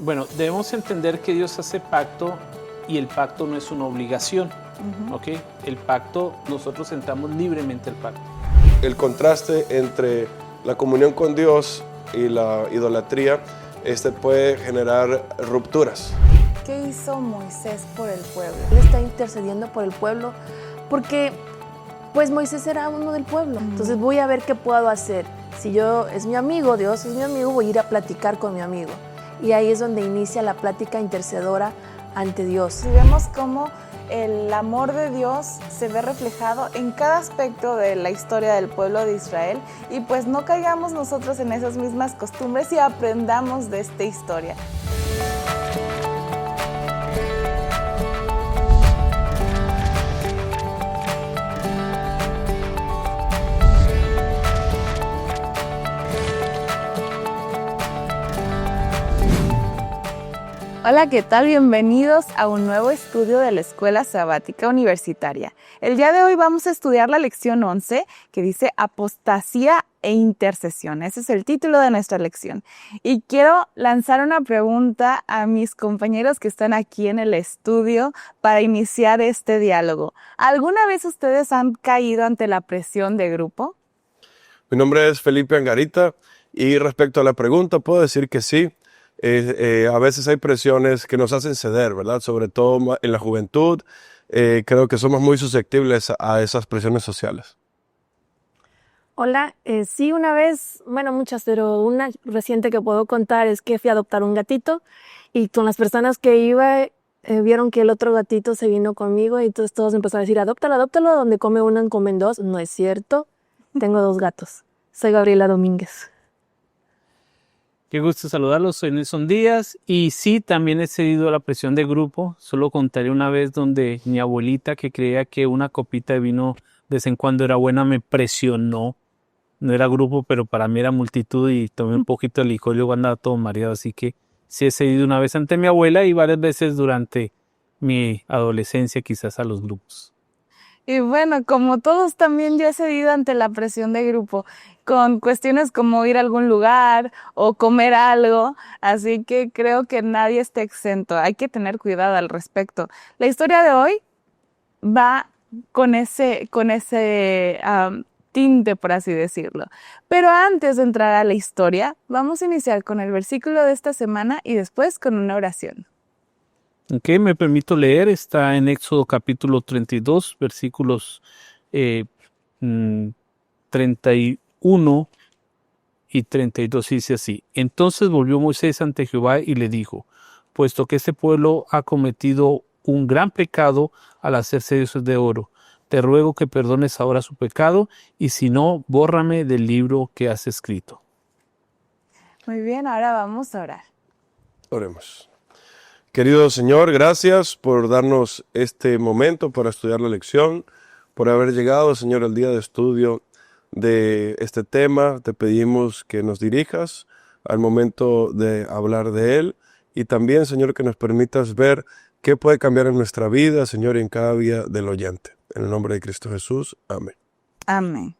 Bueno, debemos entender que Dios hace pacto y el pacto no es una obligación, ¿ok? El pacto, nosotros entramos libremente al pacto. El contraste entre la comunión con Dios y la idolatría puede generar rupturas. ¿Qué hizo Moisés por el pueblo? Él está intercediendo por el pueblo porque pues Moisés era uno del pueblo. Entonces voy a ver qué puedo hacer. Si Dios es mi amigo, voy a ir a platicar con mi amigo. Y ahí es donde inicia la plática intercedora ante Dios. Y vemos cómo el amor de Dios se ve reflejado en cada aspecto de la historia del pueblo de Israel, y pues no caigamos nosotros en esas mismas costumbres y aprendamos de esta historia. Hola, ¿qué tal? Bienvenidos a un nuevo estudio de la Escuela Sabática Universitaria. El día de hoy vamos a estudiar la lección 11, que dice Apostasía e Intercesión. Ese es el título de nuestra lección. Y quiero lanzar una pregunta a mis compañeros que están aquí en el estudio para iniciar este diálogo. ¿Alguna vez ustedes han caído ante la presión de grupo? Mi nombre es Felipe Angarita y respecto a la pregunta puedo decir que sí. A veces hay presiones que nos hacen ceder, ¿verdad? Sobre todo en la juventud, creo que somos muy susceptibles a esas presiones sociales. Hola, sí, una vez, bueno, muchas, pero una reciente que puedo contar es que fui a adoptar un gatito y con las personas que iba vieron que el otro gatito se vino conmigo y entonces todos empezaron a decir, adóptalo, donde come uno, comen dos. No es cierto, tengo dos gatos. Soy Gabriela Domínguez. Qué gusto saludarlos, soy Nelson Díaz y sí, también he cedido a la presión de grupo. Solo contaré una vez donde mi abuelita, que creía que una copita de vino de vez en cuando era buena, me presionó. No era grupo, pero para mí era multitud y tomé un poquito de licor y luego andaba todo mareado. Así que sí he cedido una vez ante mi abuela y varias veces durante mi adolescencia quizás a los grupos. Y bueno, como todos también yo he cedido ante la presión de grupo, con cuestiones como ir a algún lugar o comer algo, así que creo que nadie está exento, hay que tener cuidado al respecto. La historia de hoy va con ese tinte, por así decirlo. Pero antes de entrar a la historia, vamos a iniciar con el versículo de esta semana y después con una oración. Ok, me permito leer, está en Éxodo capítulo 32, versículos 31 y 32, dice así. Entonces volvió Moisés ante Jehová y le dijo, puesto que este pueblo ha cometido un gran pecado al hacerse dioses de oro, te ruego que perdones ahora su pecado y si no, bórrame del libro que has escrito. Muy bien, ahora vamos a orar. Oremos. Querido Señor, gracias por darnos este momento para estudiar la lección, por haber llegado, Señor, al día de estudio de este tema. Te pedimos que nos dirijas al momento de hablar de él y también, Señor, que nos permitas ver qué puede cambiar en nuestra vida, Señor, y en cada vida del oyente. En el nombre de Cristo Jesús. Amén. Amén.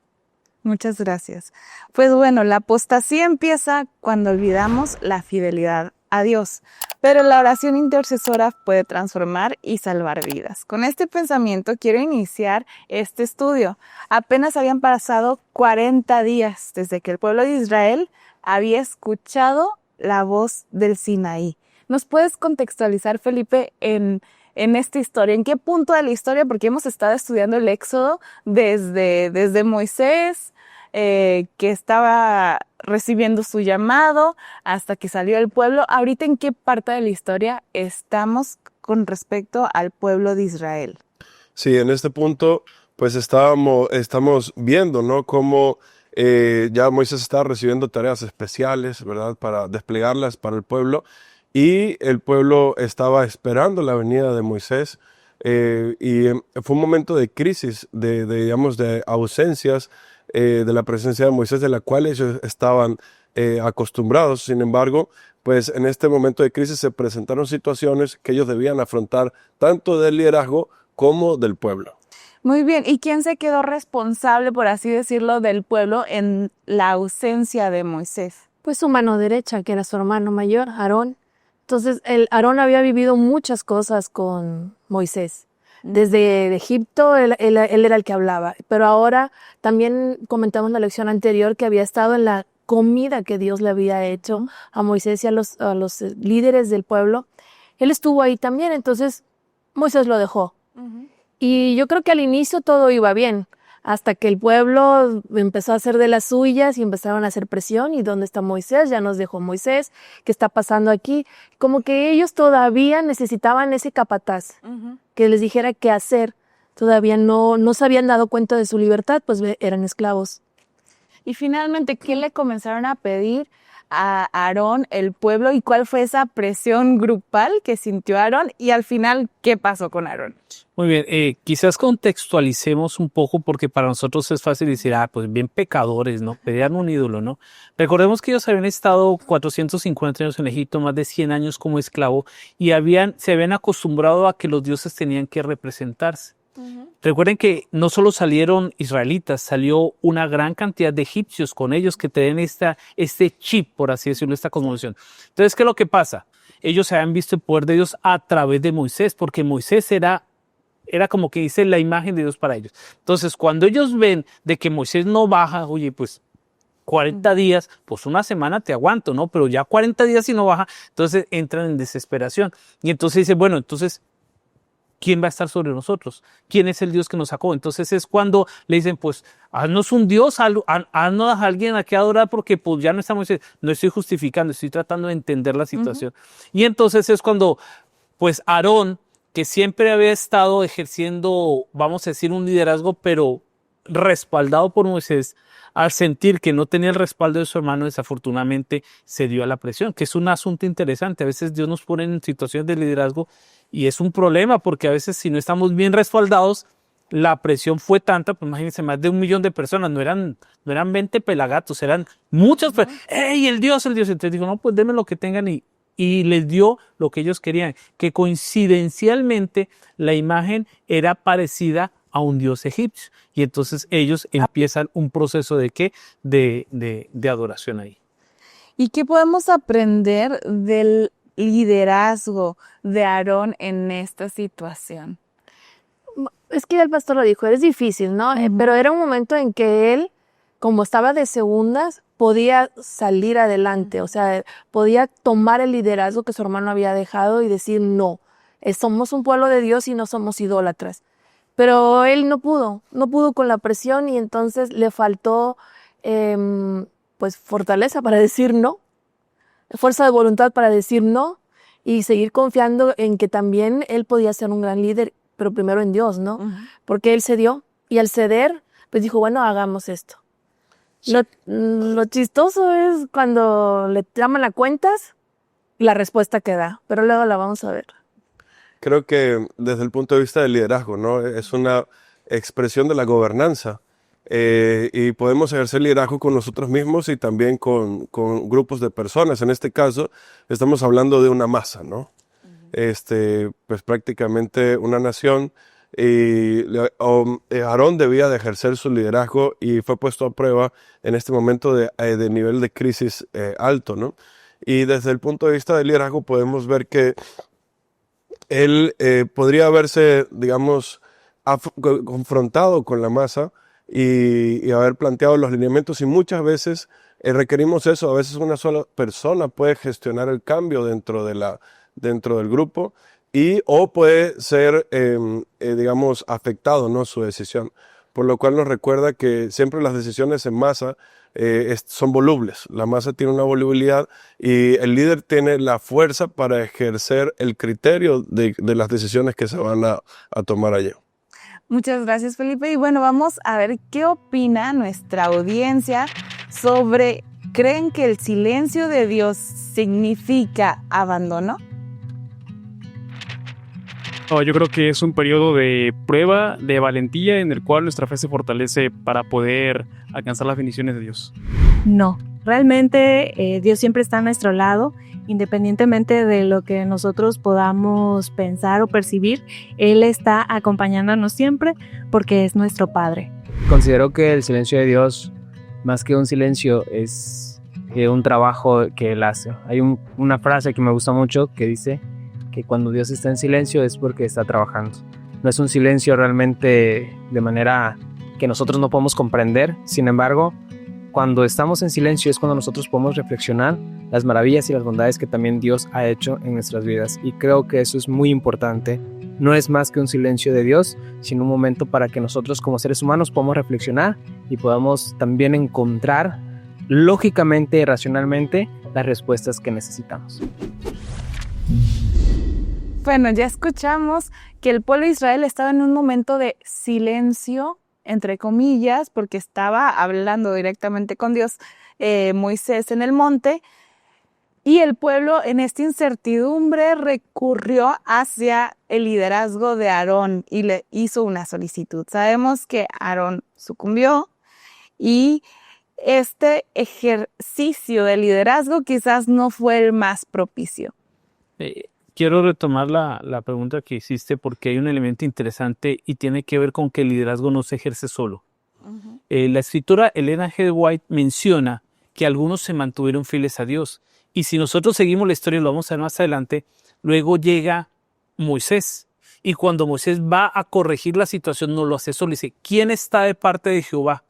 Muchas gracias. Pues bueno, la apostasía empieza cuando olvidamos la fidelidad a Dios, pero la oración intercesora puede transformar y salvar vidas. Con este pensamiento quiero iniciar este estudio. Apenas habían pasado 40 días desde que el pueblo de Israel había escuchado la voz del Sinaí. ¿Nos puedes contextualizar, Felipe, en esta historia? ¿En qué punto de la historia? Porque hemos estado estudiando el Éxodo desde Moisés, que estaba recibiendo su llamado hasta que salió el pueblo. Ahorita, ¿en qué parte de la historia estamos con respecto al pueblo de Israel? Sí, en este punto pues estamos viendo, ¿no?, cómo ya Moisés está recibiendo tareas especiales, ¿verdad?, para desplegarlas para el pueblo, y el pueblo estaba esperando la venida de Moisés, y fue un momento de crisis, digamos, de ausencias de la presencia de Moisés, de la cual ellos estaban acostumbrados. Sin embargo, pues en este momento de crisis se presentaron situaciones que ellos debían afrontar, tanto del liderazgo como del pueblo. Muy bien, ¿y quién se quedó responsable, por así decirlo, del pueblo en la ausencia de Moisés? Pues su mano derecha, que era su hermano mayor, Aarón. Entonces, Aarón había vivido muchas cosas con Moisés. Desde Egipto, él era el que hablaba. Pero ahora también comentamos en la lección anterior que había estado en la comida que Dios le había hecho a Moisés y a los líderes del pueblo. Él estuvo ahí también, entonces Moisés lo dejó. Y yo creo que al inicio todo iba bien, hasta que el pueblo empezó a hacer de las suyas y empezaron a hacer presión. ¿Y dónde está Moisés? Ya nos dejó Moisés. ¿Qué está pasando aquí? Como que ellos todavía necesitaban ese capataz que les dijera qué hacer. Todavía no se habían dado cuenta de su libertad, pues eran esclavos. Y finalmente, ¿qué le comenzaron a pedir a Aarón, el pueblo, y cuál fue esa presión grupal que sintió Aarón? Y al final, ¿qué pasó con Aarón? Muy bien, quizás contextualicemos un poco porque para nosotros es fácil decir, pues bien pecadores, ¿no? Pedían un ídolo, ¿no? Recordemos que ellos habían estado 450 años en Egipto, más de 100 años como esclavo, y se habían acostumbrado a que los dioses tenían que representarse. Recuerden que no solo salieron israelitas, salió una gran cantidad de egipcios con ellos que tienen este chip, por así decirlo, esta cosmovisión. Entonces, ¿qué es lo que pasa? Ellos se habían visto el poder de Dios a través de Moisés, porque Moisés era como que dice la imagen de Dios para ellos. Entonces, cuando ellos ven de que Moisés no baja, oye, pues 40 días, pues una semana te aguanto, ¿no? Pero ya 40 días si no baja, entonces entran en desesperación. Y entonces dicen, bueno, entonces, ¿quién va a estar sobre nosotros? ¿Quién es el Dios que nos sacó? Entonces es cuando le dicen, pues, haznos un Dios, haznos a alguien a que adorar, porque pues ya no estamos, no estoy justificando, estoy tratando de entender la situación. Y entonces es cuando, pues, Aarón, que siempre había estado ejerciendo, vamos a decir, un liderazgo, pero respaldado por Moisés, al sentir que no tenía el respaldo de su hermano, desafortunadamente se dio a la presión, que es un asunto interesante. A veces Dios nos pone en situaciones de liderazgo y es un problema porque a veces si no estamos bien respaldados, la presión fue tanta, pues imagínense, más de 1 millón de personas, no eran 20 pelagatos, eran muchas personas. ¡Ey, el Dios! Entonces dijo, no, pues denme lo que tengan y les dio lo que ellos querían, que coincidencialmente la imagen era parecida a un dios egipcio. Y entonces ellos empiezan un proceso de ¿qué? De adoración ahí. ¿Y qué podemos aprender del liderazgo de Aarón en esta situación? Es que ya el pastor lo dijo, es difícil, ¿no? Pero era un momento en que él, como estaba de segundas, podía salir adelante, o sea, podía tomar el liderazgo que su hermano había dejado y decir, no, somos un pueblo de Dios y no somos idólatras. Pero él no pudo con la presión y entonces le faltó pues fortaleza para decir no, fuerza de voluntad para decir no y seguir confiando en que también él podía ser un gran líder, pero primero en Dios, ¿no? Porque él cedió y al ceder, pues dijo, bueno, hagamos esto. Sí. Lo chistoso es cuando le llaman a cuentas y la respuesta que da, pero luego la vamos a ver. Creo que desde el punto de vista del liderazgo, ¿no? Es una expresión de la gobernanza y podemos ejercer liderazgo con nosotros mismos y también con grupos de personas. En este caso, estamos hablando de una masa, ¿no? Pues prácticamente una nación y Aarón debía de ejercer su liderazgo y fue puesto a prueba en este momento de nivel de crisis alto, ¿no? Y desde el punto de vista del liderazgo podemos ver que él podría haberse, digamos, confrontado con la masa y haber planteado los lineamientos y muchas veces requerimos eso. A veces una sola persona puede gestionar el cambio dentro del grupo o puede ser, digamos, afectado, ¿no? Su decisión. Por lo cual nos recuerda que siempre las decisiones en masa son volubles. La masa tiene una volubilidad y el líder tiene la fuerza para ejercer el criterio de las decisiones que se van a tomar allí. Muchas gracias, Felipe. Y bueno, vamos a ver qué opina nuestra audiencia sobre, ¿creen que el silencio de Dios significa abandono? Yo creo que es un periodo de prueba, de valentía, en el cual nuestra fe se fortalece para poder alcanzar las bendiciones de Dios. No, realmente Dios siempre está a nuestro lado, independientemente de lo que nosotros podamos pensar o percibir. Él está acompañándonos siempre porque es nuestro Padre. Considero que el silencio de Dios, más que un silencio, es un trabajo que él hace. Hay una frase que me gusta mucho que dice que cuando Dios está en silencio es porque está trabajando. No es un silencio realmente de manera que nosotros no podemos comprender. Sin embargo, cuando estamos en silencio es cuando nosotros podemos reflexionar las maravillas y las bondades que también Dios ha hecho en nuestras vidas. Y creo que eso es muy importante. No es más que un silencio de Dios, sino un momento para que nosotros como seres humanos podamos reflexionar y podamos también encontrar lógicamente y racionalmente las respuestas que necesitamos. Bueno, ya escuchamos que el pueblo de Israel estaba en un momento de silencio, entre comillas, porque estaba hablando directamente con Dios, Moisés en el monte, y el pueblo en esta incertidumbre recurrió hacia el liderazgo de Aarón y le hizo una solicitud. Sabemos que Aarón sucumbió y este ejercicio de liderazgo quizás no fue el más propicio. Quiero retomar la pregunta que hiciste porque hay un elemento interesante y tiene que ver con que el liderazgo no se ejerce solo. La escritora Elena G. White menciona que algunos se mantuvieron fieles a Dios. Y si nosotros seguimos la historia, lo vamos a ver más adelante, luego llega Moisés. Y cuando Moisés va a corregir la situación, no lo hace solo, dice, ¿quién está de parte de Jehová?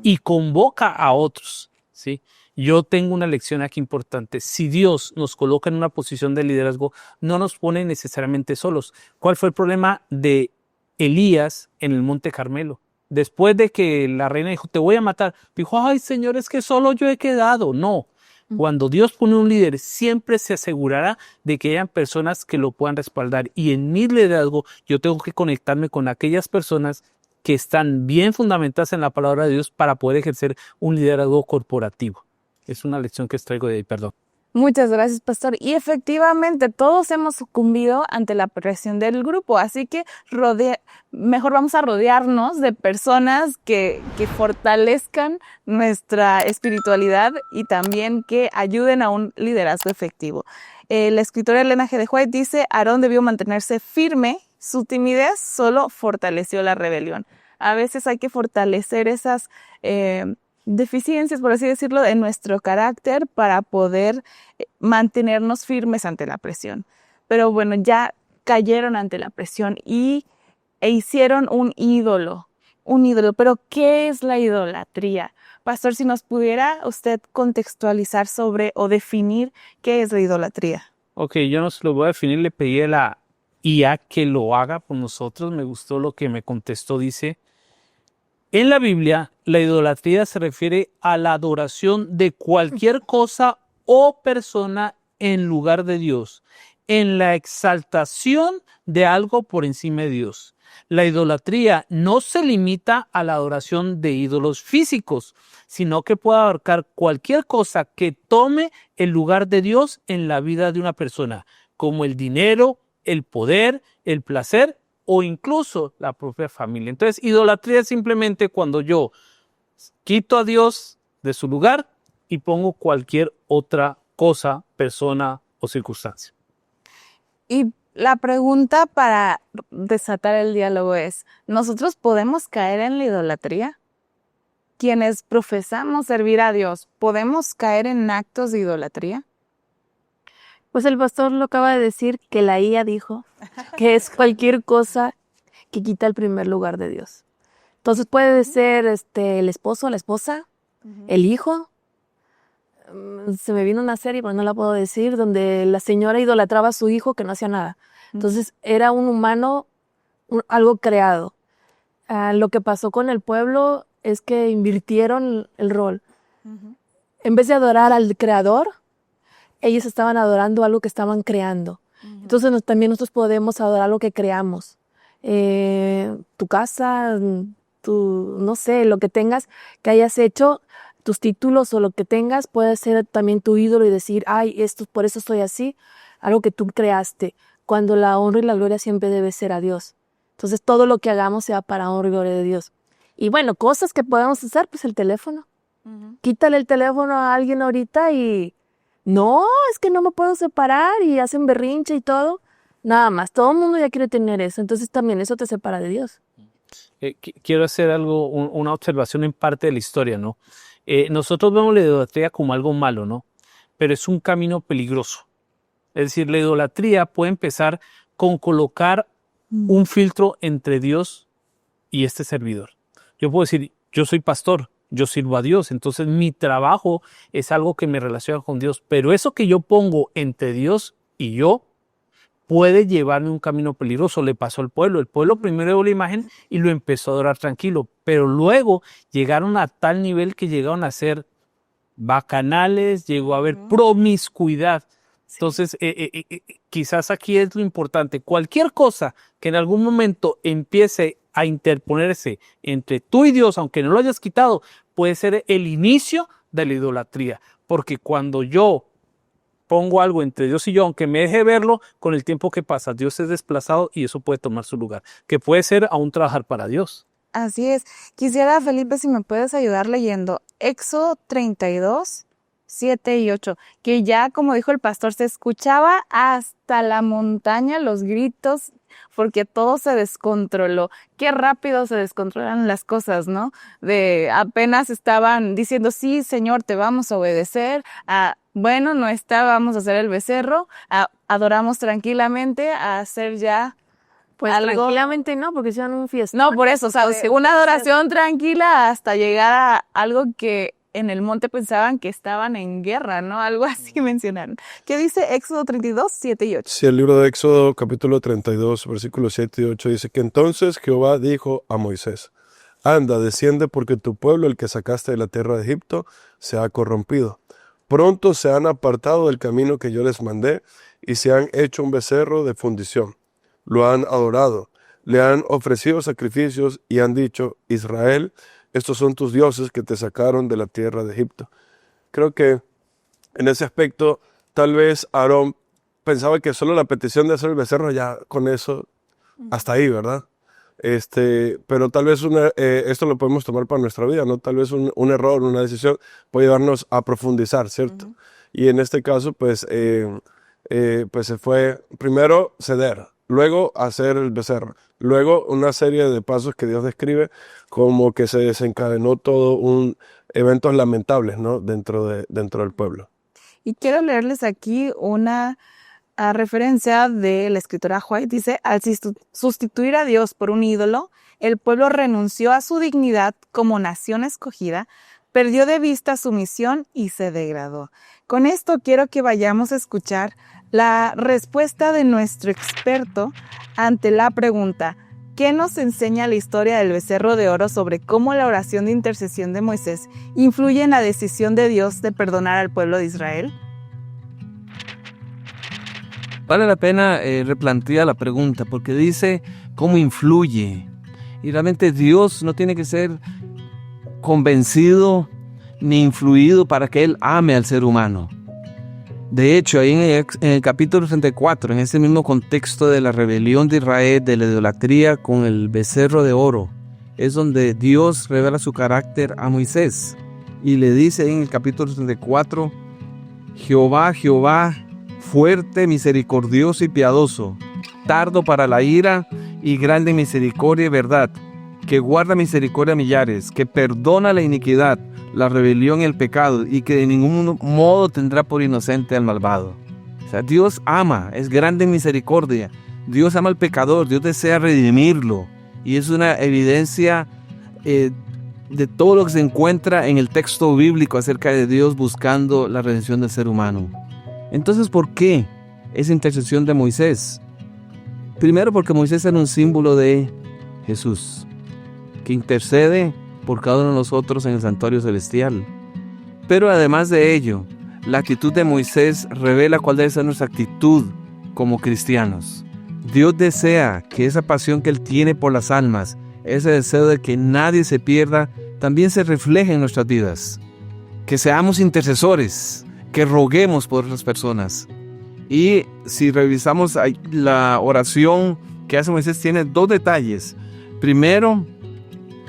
Y convoca a otros, ¿sí? Yo tengo una lección aquí importante. Si Dios nos coloca en una posición de liderazgo, no nos pone necesariamente solos. ¿Cuál fue el problema de Elías en el Monte Carmelo? Después de que la reina dijo, te voy a matar, dijo, ay, Señor, es que solo yo he quedado. No. Cuando Dios pone un líder, siempre se asegurará de que hayan personas que lo puedan respaldar. Y en mi liderazgo, yo tengo que conectarme con aquellas personas que están bien fundamentadas en la palabra de Dios para poder ejercer un liderazgo corporativo. Es una lección que traigo de ahí, perdón. Muchas gracias, pastor. Y efectivamente, todos hemos sucumbido ante la presión del grupo, así que mejor vamos a rodearnos de personas que fortalezcan nuestra espiritualidad y también que ayuden a un liderazgo efectivo. La escritora Elena G. White dice, Aarón debió mantenerse firme, su timidez solo fortaleció la rebelión. A veces hay que fortalecer esas deficiencias, por así decirlo, en nuestro carácter para poder mantenernos firmes ante la presión. Pero bueno, ya cayeron ante la presión e hicieron un ídolo. Pero ¿qué es la idolatría? Pastor, si nos pudiera usted contextualizar sobre o definir qué es la idolatría. Ok, yo no se lo voy a definir, le pedí a la IA que lo haga por nosotros. Me gustó lo que me contestó, dice, en la Biblia, la idolatría se refiere a la adoración de cualquier cosa o persona en lugar de Dios, en la exaltación de algo por encima de Dios. La idolatría no se limita a la adoración de ídolos físicos, sino que puede abarcar cualquier cosa que tome el lugar de Dios en la vida de una persona, como el dinero, el poder, el placer o incluso la propia familia. Entonces, idolatría es simplemente cuando yo quito a Dios de su lugar y pongo cualquier otra cosa, persona o circunstancia. Y la pregunta para desatar el diálogo es, ¿nosotros podemos caer en la idolatría? Quienes profesamos servir a Dios, ¿podemos caer en actos de idolatría? Pues el pastor lo acaba de decir, que la IA dijo que es cualquier cosa que quita el primer lugar de Dios. Entonces puede ser el esposo, la esposa, el hijo. Se me vino una serie, pero no la puedo decir, donde la señora idolatraba a su hijo que no hacía nada. Entonces era un humano, algo creado. Lo que pasó con el pueblo es que invirtieron el rol. En vez de adorar al creador, ellos estaban adorando algo que estaban creando. Entonces también nosotros podemos adorar lo que creamos. Tu casa, no sé, lo que tengas, que hayas hecho, tus títulos o lo que tengas, puede ser también tu ídolo y decir, ay, por eso estoy así, algo que tú creaste, cuando la honra y la gloria siempre debe ser a Dios. Entonces todo lo que hagamos sea para honra y gloria de Dios. Y bueno, cosas que podemos hacer, pues el teléfono. Quítale el teléfono a alguien ahorita y no, es que no me puedo separar y hacen berrinche y todo. Nada más, todo el mundo ya quiere tener eso, entonces también eso te separa de Dios. Quiero hacer una observación en parte de la historia, ¿no? nosotros vemos la idolatría como algo malo, ¿no? Pero es un camino peligroso. Es decir, la idolatría puede empezar con colocar un filtro entre Dios y este servidor. Yo puedo decir, yo soy pastor, yo sirvo a Dios, entonces mi trabajo es algo que me relaciona con Dios, pero eso que yo pongo entre Dios y yo puede llevarme a un camino peligroso. Le pasó al pueblo. El pueblo primero dio la imagen y lo empezó a adorar tranquilo, pero luego llegaron a tal nivel que llegaron a ser bacanales, llegó a haber promiscuidad. Entonces, quizás aquí es lo importante. Cualquier cosa que en algún momento empiece a interponerse entre tú y Dios, aunque no lo hayas quitado, puede ser el inicio de la idolatría. Porque cuando yo pongo algo entre Dios y yo, aunque me deje verlo, con el tiempo que pasa, Dios es desplazado y eso puede tomar su lugar, que puede ser aún trabajar para Dios. Así es. Quisiera, Felipe, si me puedes ayudar leyendo Éxodo 32, 7 y 8, que ya, como dijo el pastor, se escuchaba hasta la montaña los gritos, porque todo se descontroló. Qué rápido se descontrolan las cosas, ¿no? De apenas estaban diciendo, sí, Señor, te vamos a obedecer. Bueno, no está, vamos a hacer el becerro. Adoramos tranquilamente, a hacer ya Pues algo. tranquilamente no, porque se dan un fiestón. No, por eso, o sea, una adoración tranquila hasta llegar a algo que en el monte pensaban que estaban en guerra, ¿no? Algo así mencionaron. ¿Qué dice Éxodo 32, 7 y 8? Sí, el libro de Éxodo, capítulo 32, versículos 7 y 8, dice que entonces Jehová dijo a Moisés, anda, desciende porque tu pueblo, el que sacaste de la tierra de Egipto, se ha corrompido. Pronto se han apartado del camino que yo les mandé y se han hecho un becerro de fundición. Lo han adorado, le han ofrecido sacrificios y han dicho, Israel, estos son tus dioses que te sacaron de la tierra de Egipto. Creo que en ese aspecto, tal vez Aarón pensaba que solo la petición de hacer el becerro, ya con eso, hasta ahí, ¿verdad? Pero tal vez esto lo podemos tomar para nuestra vida, ¿no? Tal vez un error, una decisión puede llevarnos a profundizar, ¿cierto? Y en este caso, pues se fue primero ceder, luego hacer el becerro, luego una serie de pasos que Dios describe como que se desencadenó todo un eventos lamentables, ¿no? dentro del pueblo. Y quiero leerles aquí una referencia de la escritora White. Dice, al sustituir a Dios por un ídolo, el pueblo renunció a su dignidad como nación escogida, perdió de vista su misión y se degradó. Con esto quiero que vayamos a escuchar la respuesta de nuestro experto ante la pregunta, ¿qué nos enseña la historia del becerro de oro sobre cómo la oración de intercesión de Moisés influye en la decisión de Dios de perdonar al pueblo de Israel? Vale la pena replantear la pregunta porque dice cómo influye. Y realmente Dios no tiene que ser convencido ni influido para que Él ame al ser humano. De hecho, ahí en el capítulo 34, en ese mismo contexto de la rebelión de Israel, de la idolatría con el becerro de oro, es donde Dios revela su carácter a Moisés. Y le dice en el capítulo 34, Jehová, Jehová, fuerte, misericordioso y piadoso, tardo para la ira y grande en misericordia y verdad, que guarda misericordia a millares, que perdona la iniquidad, la rebelión y el pecado, y que de ningún modo tendrá por inocente al malvado. O sea, Dios ama, es grande en misericordia, Dios ama al pecador, Dios desea redimirlo, y es una evidencia de todo lo que se encuentra en el texto bíblico acerca de Dios buscando la redención del ser humano. Entonces, ¿por qué esa intercesión de Moisés? Primero, porque Moisés era un símbolo de Jesús, que intercede por cada uno de nosotros en el santuario celestial. Pero además de ello, la actitud de Moisés revela cuál debe ser nuestra actitud como cristianos. Dios desea que esa pasión que Él tiene por las almas, ese deseo de que nadie se pierda, también se refleje en nuestras vidas. Que seamos intercesores, que roguemos por otras personas. Y si revisamos la oración que hace Moisés, tiene dos detalles. Primero,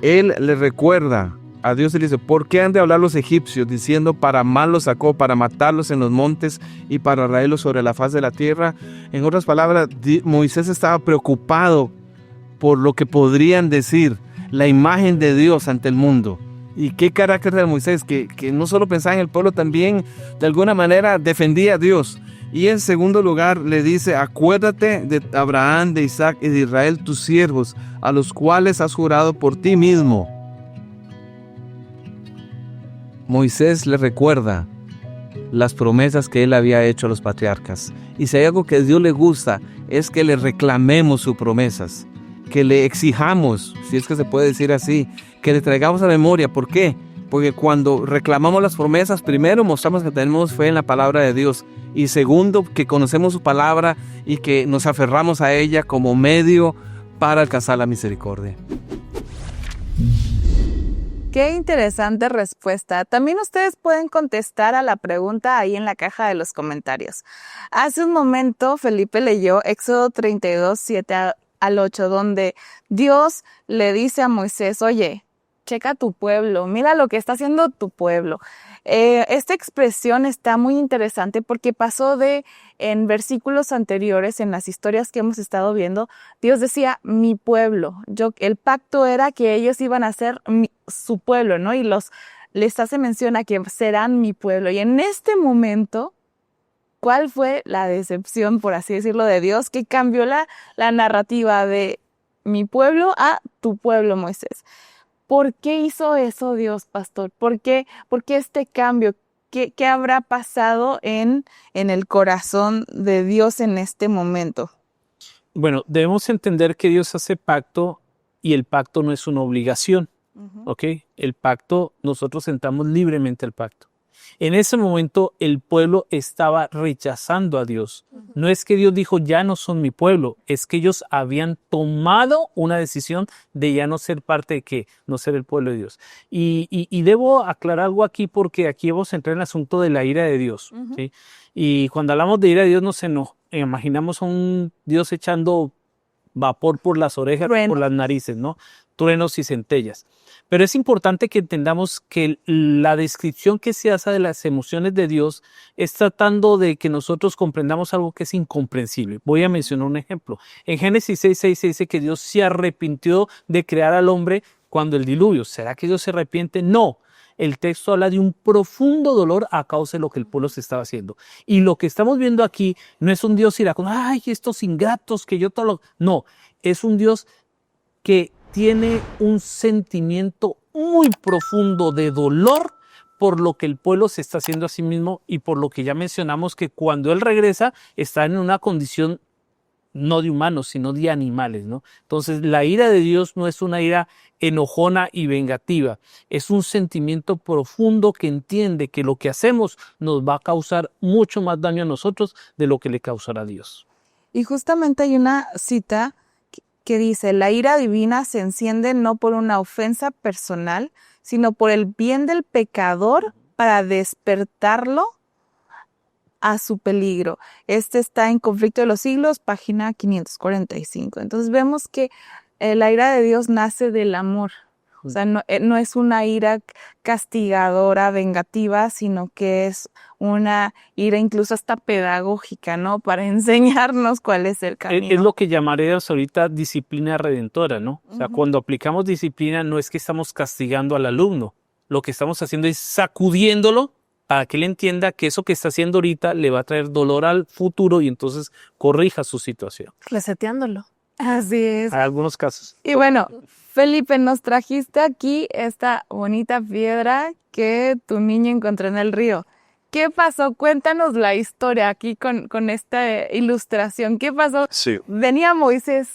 él le recuerda a Dios y le dice, ¿por qué han de hablar los egipcios diciendo para mal los sacó, para matarlos en los montes y para raerlos sobre la faz de la tierra? En otras palabras, Moisés estaba preocupado por lo que podrían decir la imagen de Dios ante el mundo. ¿Y qué carácter de Moisés? Que no solo pensaba en el pueblo, también de alguna manera defendía a Dios. Y en segundo lugar le dice, acuérdate de Abraham, de Isaac y de Israel, tus siervos, a los cuales has jurado por ti mismo. Moisés le recuerda las promesas que él había hecho a los patriarcas. Y si hay algo que a Dios le gusta, es que le reclamemos sus promesas, que le exijamos, si es que se puede decir así, que le traigamos a memoria. ¿Por qué? Porque cuando reclamamos las promesas, primero mostramos que tenemos fe en la palabra de Dios, y segundo, que conocemos su palabra y que nos aferramos a ella como medio para alcanzar la misericordia. Qué interesante respuesta. También ustedes pueden contestar a la pregunta ahí en la caja de los comentarios. Hace un momento Felipe leyó Éxodo 32, 7 al 8, donde Dios le dice a Moisés, oye, checa tu pueblo, mira lo que está haciendo tu pueblo. Esta expresión está muy interesante porque pasó en versículos anteriores, en las historias que hemos estado viendo, Dios decía, mi pueblo. El pacto era que ellos iban a ser su pueblo, ¿no? Y les hace mención a que serán mi pueblo. Y en este momento, ¿cuál fue la decepción, por así decirlo, de Dios que cambió la narrativa de mi pueblo a tu pueblo, Moisés? ¿Por qué hizo eso Dios, pastor? ¿Por qué este cambio? ¿Qué habrá pasado en el corazón de Dios en este momento? Bueno, debemos entender que Dios hace pacto y el pacto no es una obligación, ¿ok? El pacto, nosotros entramos libremente al pacto. En ese momento el pueblo estaba rechazando a Dios. No es que Dios dijo, ya no son mi pueblo, es que ellos habían tomado una decisión de ya no ser parte de qué, no ser el pueblo de Dios. Y debo aclarar algo aquí porque aquí vamos a entrar en el asunto de la ira de Dios. ¿Sí? Y cuando hablamos de ira de Dios, nos imaginamos a un Dios echando vapor por las orejas, por las narices, ¿no? Truenos y centellas. Pero es importante que entendamos que la descripción que se hace de las emociones de Dios es tratando de que nosotros comprendamos algo que es incomprensible. Voy a mencionar un ejemplo. En Génesis 6:6 se dice que Dios se arrepintió de crear al hombre cuando el diluvio. ¿Será que Dios se arrepiente? No. El texto habla de un profundo dolor a causa de lo que el pueblo se estaba haciendo. Y lo que estamos viendo aquí no es un Dios iracundo. ¡Ay, estos ingratos que yo todo lo... No, es un Dios que tiene un sentimiento muy profundo de dolor por lo que el pueblo se está haciendo a sí mismo y por lo que ya mencionamos que cuando Él regresa está en una condición no de humanos, sino de animales, ¿no? Entonces, la ira de Dios no es una ira enojona y vengativa, es un sentimiento profundo que entiende que lo que hacemos nos va a causar mucho más daño a nosotros de lo que le causará a Dios. Y justamente hay una cita que dice, la ira divina se enciende no por una ofensa personal, sino por el bien del pecador para despertarlo a su peligro. Este está en Conflicto de los Siglos, página 545. Entonces vemos que la ira de Dios nace del amor. O sea, no es una ira castigadora, vengativa, sino que es una ira incluso hasta pedagógica, ¿no? Para enseñarnos cuál es el camino. Es lo que llamaremos ahorita disciplina redentora, ¿no? O sea, cuando aplicamos disciplina no es que estamos castigando al alumno. Lo que estamos haciendo es sacudiéndolo para que él entienda que eso que está haciendo ahorita le va a traer dolor al futuro y entonces corrija su situación. Reseteándolo. Así es. Hay algunos casos. Y bueno, Felipe, nos trajiste aquí esta bonita piedra que tu niño encontró en el río. ¿Qué pasó? Cuéntanos la historia aquí con esta ilustración. ¿Qué pasó? Sí. Venía Moisés,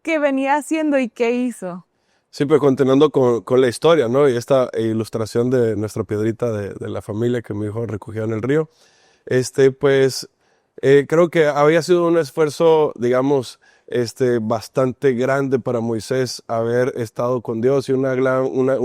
¿qué venía haciendo y qué hizo? Sí, pues continuando con la historia, ¿no? Y esta ilustración de nuestra piedrita de la familia que mi hijo recogió en el río. Creo que había sido un esfuerzo, digamos, bastante grande para Moisés haber estado con Dios y un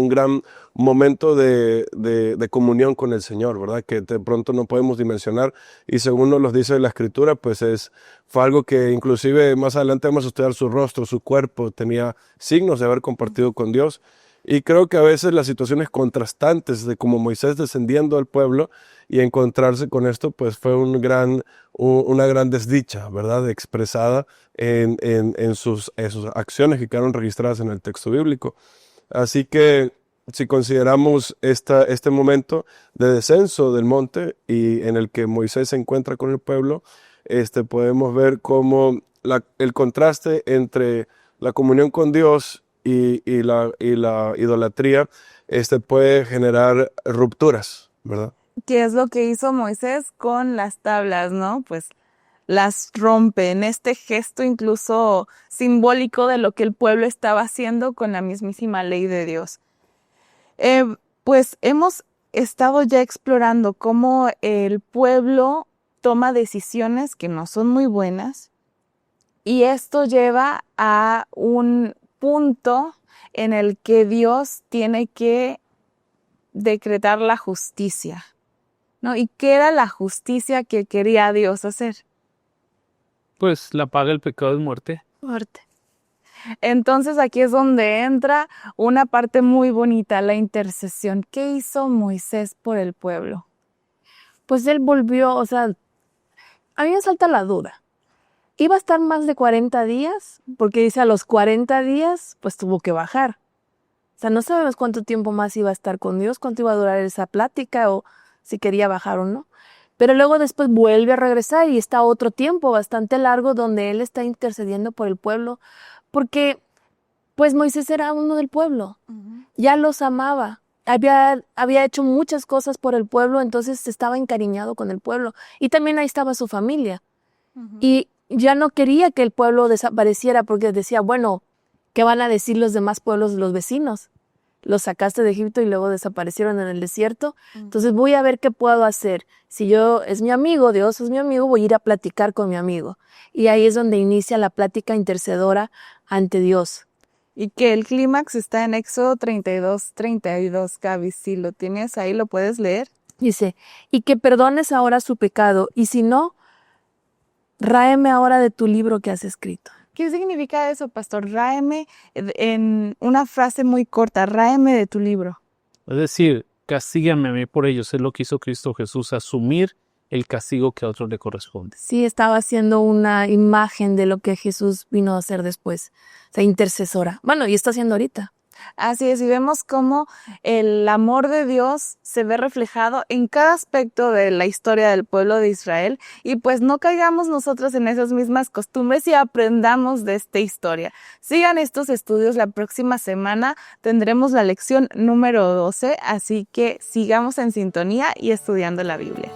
gran momento de comunión con el Señor, ¿verdad? Que de pronto no podemos dimensionar y según nos lo dice la Escritura, pues fue algo que inclusive más adelante vamos a estudiar su rostro, su cuerpo, tenía signos de haber compartido con Dios. Y creo que a veces las situaciones contrastantes de como Moisés descendiendo al pueblo y encontrarse con esto, pues fue una gran desdicha, ¿verdad? Expresada en sus acciones que quedaron registradas en el texto bíblico. Así que si consideramos este momento de descenso del monte y en el que Moisés se encuentra con el pueblo, podemos ver cómo el contraste entre la comunión con Dios y la idolatría puede generar rupturas, ¿verdad? ¿Qué es lo que hizo Moisés con las tablas, no? Pues las rompe en este gesto incluso simbólico de lo que el pueblo estaba haciendo con la mismísima ley de Dios. Pues hemos estado ya explorando cómo el pueblo toma decisiones que no son muy buenas y esto lleva a un punto en el que Dios tiene que decretar la justicia, ¿no? ¿Y qué era la justicia que quería Dios hacer? Pues la paga del pecado es muerte. Muerte. Entonces aquí es donde entra una parte muy bonita, la intercesión. ¿Qué hizo Moisés por el pueblo? Pues él volvió, o sea, a mí me salta la duda. ¿Iba a estar más de 40 días? Porque dice a los 40 días, pues tuvo que bajar. O sea, no sabemos cuánto tiempo más iba a estar con Dios, cuánto iba a durar esa plática o si quería bajar o no. Pero luego después vuelve a regresar y está otro tiempo bastante largo donde él está intercediendo por el pueblo. Porque, pues Moisés era uno del pueblo, ya los amaba, había hecho muchas cosas por el pueblo, entonces estaba encariñado con el pueblo. Y también ahí estaba su familia. Y ya no quería que el pueblo desapareciera porque decía, bueno, ¿qué van a decir los demás pueblos de los vecinos? Los sacaste de Egipto y luego desaparecieron en el desierto. Entonces voy a ver qué puedo hacer. Si Dios es mi amigo, voy a ir a platicar con mi amigo. Y ahí es donde inicia la plática intercedora ante Dios. Y que el clímax está en Éxodo 32, Gaby. Si lo tienes ahí, lo puedes leer. Dice, y que perdones ahora su pecado, y si no, ráeme ahora de tu libro que has escrito. ¿Qué significa eso, pastor? Ráeme, en una frase muy corta, ráeme de tu libro. Es decir, castígame a mí por ellos. Es lo que hizo Cristo Jesús, asumir el castigo que a otros le corresponde. Sí, estaba haciendo una imagen de lo que Jesús vino a hacer después. O sea, intercesora. Bueno, y está haciendo ahorita. Así es, y vemos cómo el amor de Dios se ve reflejado en cada aspecto de la historia del pueblo de Israel y pues no caigamos nosotros en esas mismas costumbres y aprendamos de esta historia. Sigan estos estudios, la próxima semana tendremos la lección número 12, así que sigamos en sintonía y estudiando la Biblia.